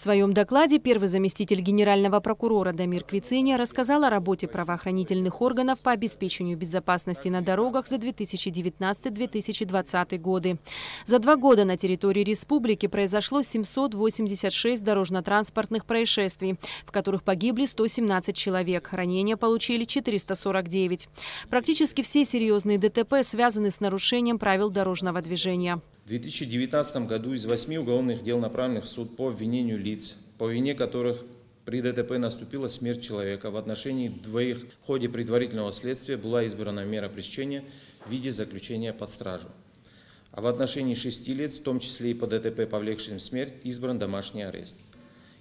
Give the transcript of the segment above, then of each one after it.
своем докладе первый заместитель генерального прокурора Дамир Квициня рассказал о работе правоохранительных органов по обеспечению безопасности на дорогах за 2019-2020 годы. За 2 года на территории республики произошло 786 дорожно-транспортных происшествий, в которых погибли 117 человек, ранения получили 449. Практически все серьезные ДТП связаны с нарушением правил дорожного движения. В 2019 году из 8 уголовных дел, направленных в суд по обвинению лиц, по вине которых при ДТП наступила смерть человека, в отношении 2 в ходе предварительного следствия была избрана мера пресечения в виде заключения под стражу. А в отношении 6 лиц, в том числе и по ДТП, повлекшим смерть, избран домашний арест,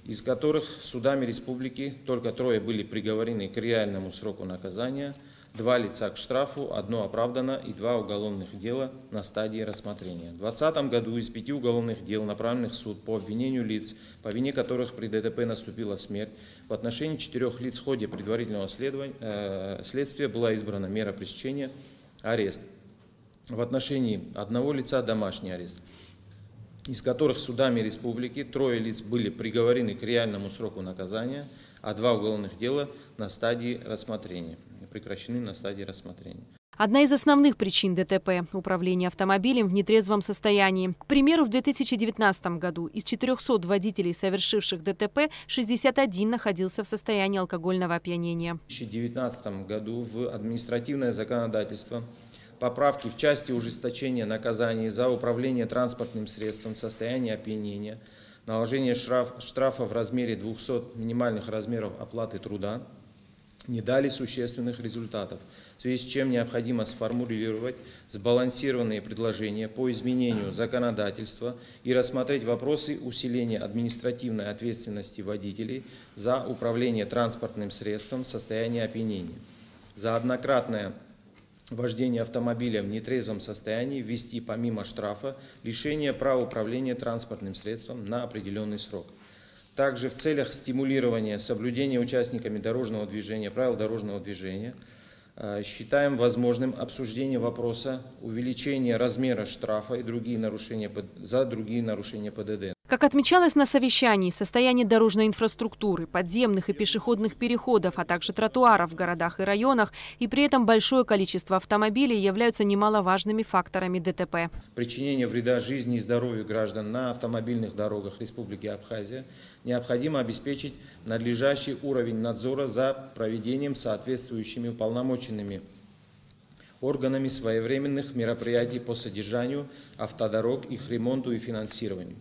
из которых судами республики только 3 были приговорены к реальному сроку наказания, 2 лица к штрафу, 1 оправдано и 2 уголовных дела на стадии рассмотрения. В 2020 году из 5 уголовных дел, направленных в суд по обвинению лиц, по вине которых при ДТП наступила смерть, в отношении 4 лиц в ходе предварительного следствия была избрана мера пресечения арест. В отношении 1 лица домашний арест, из которых судами республики 3 лиц были приговорены к реальному сроку наказания, а 2 уголовных дела на стадии рассмотрения, прекращены на стадии рассмотрения. Одна из основных причин ДТП – управление автомобилем в нетрезвом состоянии. К примеру, в 2019 году из 400 водителей, совершивших ДТП, 61 находился в состоянии алкогольного опьянения. В 2019 году в административное законодательство поправки в части ужесточения наказаний за управление транспортным средством в состоянии опьянения, наложение штрафа в размере 200 минимальных размеров оплаты труда не дали существенных результатов, в связи с чем необходимо сформулировать сбалансированные предложения по изменению законодательства и рассмотреть вопросы усиления административной ответственности водителей за управление транспортным средством в состоянии опьянения, за однократное вождение автомобиля в нетрезвом состоянии ввести помимо штрафа лишение права управления транспортным средством на определенный срок. Также в целях стимулирования соблюдения участниками дорожного движения правил дорожного движения считаем возможным обсуждение вопроса увеличения размера штрафа и за другие нарушения ПДД. Как отмечалось на совещании, состояние дорожной инфраструктуры, подземных и пешеходных переходов, а также тротуаров в городах и районах, и при этом большое количество автомобилей являются немаловажными факторами ДТП. Причинение вреда жизни и здоровью граждан на автомобильных дорогах Республики Абхазия необходимо обеспечить надлежащий уровень надзора за проведением соответствующими уполномоченными органами своевременных мероприятий по содержанию автодорог, их ремонту и финансированию.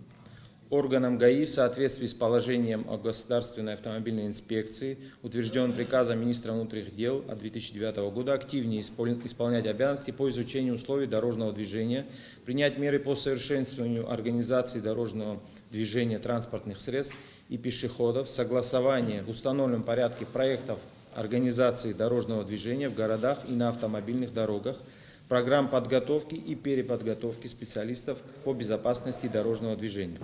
Органам ГАИ в соответствии с положением о Государственной автомобильной инспекции, утвержденным приказом министра внутренних дел от 2009 года, активнее исполнять обязанности по изучению условий дорожного движения, принять меры по совершенствованию организации дорожного движения транспортных средств и пешеходов, согласование в установленном порядке проектов организации дорожного движения в городах и на автомобильных дорогах, программ подготовки и переподготовки специалистов по безопасности дорожного движения.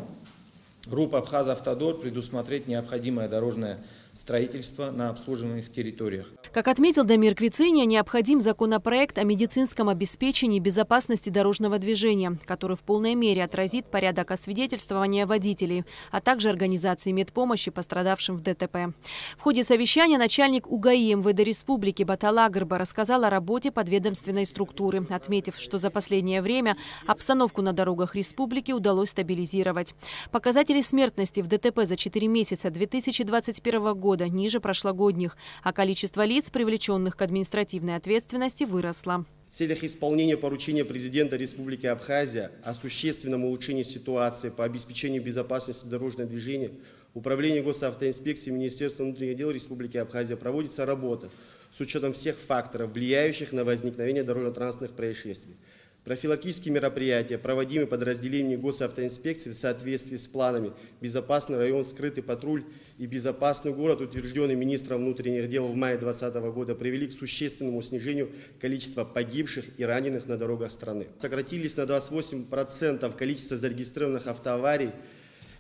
Группа «Абхазавтодор» предусмотреть необходимое дорожное строительство на обслуживаемых территориях. Как отметил Дамир Квициня, необходим законопроект о медицинском обеспечении безопасности дорожного движения, который в полной мере отразит порядок освидетельствования водителей, а также организации медпомощи пострадавшим в ДТП. В ходе совещания начальник УГАИ МВД Республики Батал Агрба рассказал о работе подведомственной структуры, отметив, что за последнее время обстановку на дорогах республики удалось стабилизировать. Показатели смертности в ДТП за 4 месяца 2021 года ниже прошлогодних, а количество лиц, привлеченных к административной ответственности, выросло. В целях исполнения поручения президента Республики Абхазия о существенном улучшении ситуации по обеспечению безопасности дорожного движения Управление госавтоинспекции Министерства внутренних дел Республики Абхазия проводится работа с учетом всех факторов, влияющих на возникновение дорожно-транспортных происшествий. Профилактические мероприятия, проводимые подразделениями госавтоинспекции в соответствии с планами «Безопасный район», «Скрытый патруль» и «Безопасный город», утвержденный министром внутренних дел в мае 2020 года, привели к существенному снижению количества погибших и раненых на дорогах страны. Сократились на 28% количество зарегистрированных автоаварий,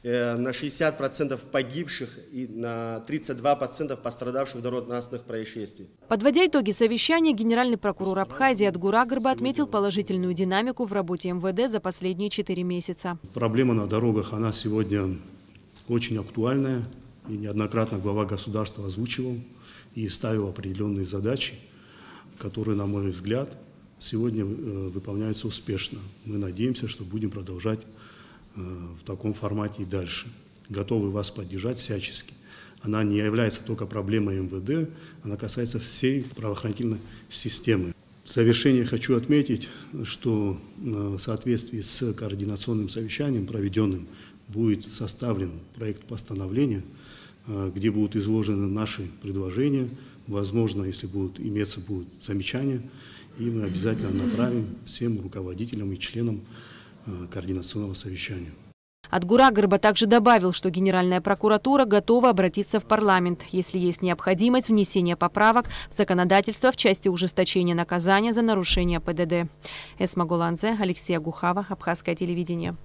на 60% погибших и на 32% пострадавших в дорожно-транспортных происшествиях. Подводя итоги совещания, генеральный прокурор Абхазии Адгур Агрба отметил положительную динамику в работе МВД за последние 4 месяца. Проблема на дорогах, она сегодня очень актуальная, и неоднократно глава государства озвучивал и ставил определенные задачи, которые, на мой взгляд, сегодня выполняются успешно. Мы надеемся, что будем продолжать в таком формате и дальше. Готовы вас поддержать всячески. Она не является только проблемой МВД, она касается всей правоохранительной системы. В завершение хочу отметить, что в соответствии с координационным совещанием, проведенным, будет составлен проект постановления, где будут изложены наши предложения. Возможно, если будут замечания, и мы обязательно направим всем руководителям и членам координационного совещания. Атгура-Гарба также добавил, что Генеральная прокуратура готова обратиться в парламент, если есть необходимость внесения поправок в законодательство в части ужесточения наказания за нарушение ПДД. Эсма Голанзе, Алексей Агухава, Абхазское телевидение.